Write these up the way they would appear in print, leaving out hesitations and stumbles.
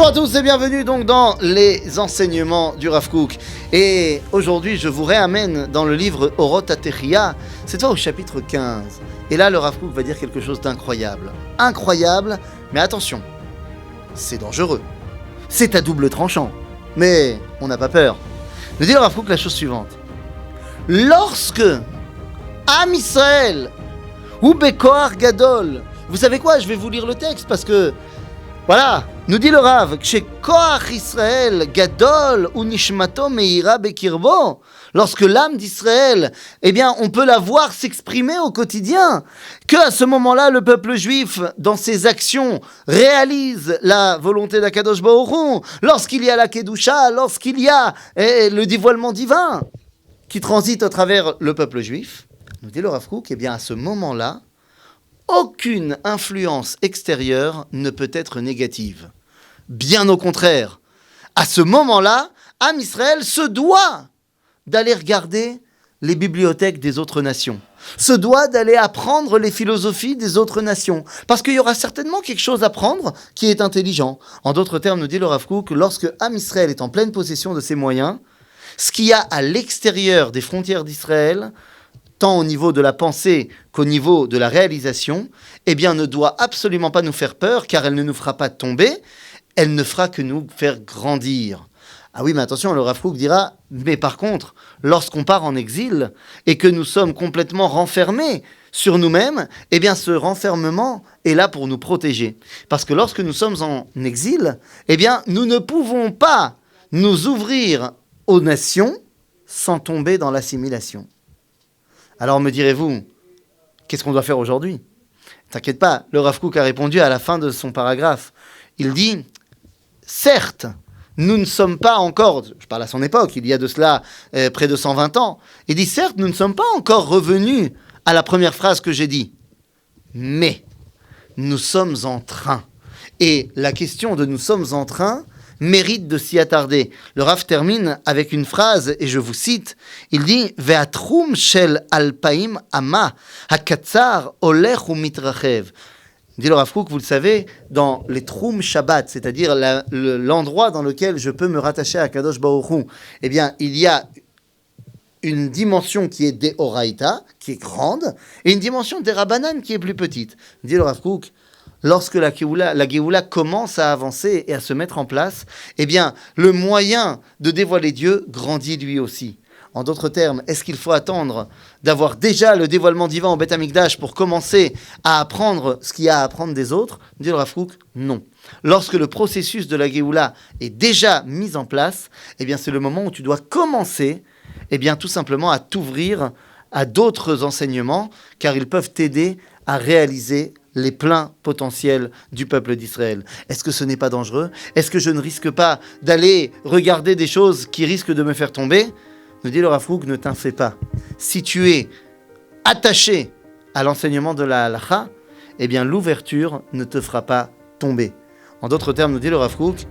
Bonjour à tous et bienvenue donc dans les enseignements du Rav Kook. Et aujourd'hui, je vous réamène dans le livre Orot HaTechia, cette fois au chapitre 15. Et là, le Rav Kook va dire quelque chose d'incroyable. Incroyable, mais attention, c'est dangereux. C'est à double tranchant. Mais on n'a pas peur. Nous dit le Rav Kook la chose suivante. Lorsque Am Israël ou Bekoar Gadol, vous savez quoi, je vais vous lire le texte parce que voilà, nous dit le Rav, chez Koach Israël Gadol ou Nishmato Meira Bekirbo, lorsque l'âme d'Israël, eh bien, on peut la voir s'exprimer au quotidien, que à ce moment-là, le peuple juif, dans ses actions, réalise la volonté d'Akadosh Baruch Hu, lorsqu'il y a la Kedusha, lorsqu'il y a le dévoilement divin qui transite au travers le peuple juif, nous dit le Rav Kook, eh bien, à ce moment-là, aucune influence extérieure ne peut être négative. Bien au contraire, à ce moment-là, Am Israël se doit d'aller regarder les bibliothèques des autres nations, se doit d'aller apprendre les philosophies des autres nations, parce qu'il y aura certainement quelque chose à apprendre qui est intelligent. En d'autres termes, nous dit le Rav Kook, lorsque Am Israël est en pleine possession de ses moyens, ce qu'il y a à l'extérieur des frontières d'Israël, tant au niveau de la pensée qu'au niveau de la réalisation, eh bien, ne doit absolument pas nous faire peur, car elle ne nous fera pas tomber, elle ne fera que nous faire grandir. Ah oui, mais attention, le Rav Kook dira, mais par contre, lorsqu'on part en exil, et que nous sommes complètement renfermés sur nous-mêmes, eh bien, ce renfermement est là pour nous protéger. Parce que lorsque nous sommes en exil, eh bien, nous ne pouvons pas nous ouvrir aux nations sans tomber dans l'assimilation. Alors me direz-vous, qu'est-ce qu'on doit faire aujourd'hui ? T'inquiète pas, le Rav Kook a répondu à la fin de son paragraphe. Il dit, certes, nous ne sommes pas encore, je parle à son époque, il y a de cela près de 120 ans, il dit, certes, nous ne sommes pas encore revenus à la première phrase que j'ai dit, mais nous sommes en train. Et la question de nous sommes en train mérite de s'y attarder. Le Rav termine avec une phrase, et je vous cite, il dit « Ve'atrum shel alpaim ama hakatzar olech umitrachev » dit le Rav Kook, vous le savez, dans les Troum Shabbat, c'est-à-dire l'endroit dans lequel je peux me rattacher à Kadosh Baruch Hu, eh bien, il y a une dimension qui est Deoraita, qui est grande, et une dimension des Rabbanan qui est plus petite. Dit le Rav Kook, lorsque la Géoula commence à avancer et à se mettre en place, eh bien, le moyen de dévoiler Dieu grandit lui aussi. En d'autres termes, est-ce qu'il faut attendre d'avoir déjà le dévoilement divin au Beth Amikdash pour commencer à apprendre ce qu'il y a à apprendre des autres ? Dit le Rav Kook, non. Lorsque le processus de la Géoula est déjà mis en place, eh bien, c'est le moment où tu dois commencer, eh bien, tout simplement à t'ouvrir à d'autres enseignements, car ils peuvent t'aider à réaliser les pleins potentiels du peuple d'Israël. Est-ce que ce n'est pas dangereux ? Est-ce que je ne risque pas d'aller regarder des choses qui risquent de me faire tomber ? Nous dit le Rav Kook, ne t'en fais pas. Si tu es attaché à l'enseignement de la halacha, eh bien l'ouverture ne te fera pas tomber. En d'autres termes, nous dit le Rav Kook,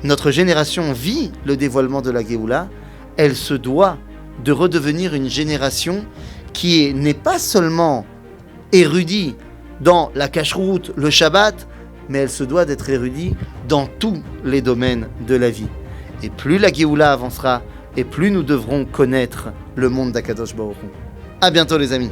notre génération vit le dévoilement de la Géoula, elle se doit de redevenir une génération qui n'est pas seulement érudite dans la cacheroute, le Shabbat, mais elle se doit d'être érudite dans tous les domaines de la vie. Et plus la Géoula avancera, et plus nous devrons connaître le monde d'Akadosh Baruch Hu. À bientôt les amis.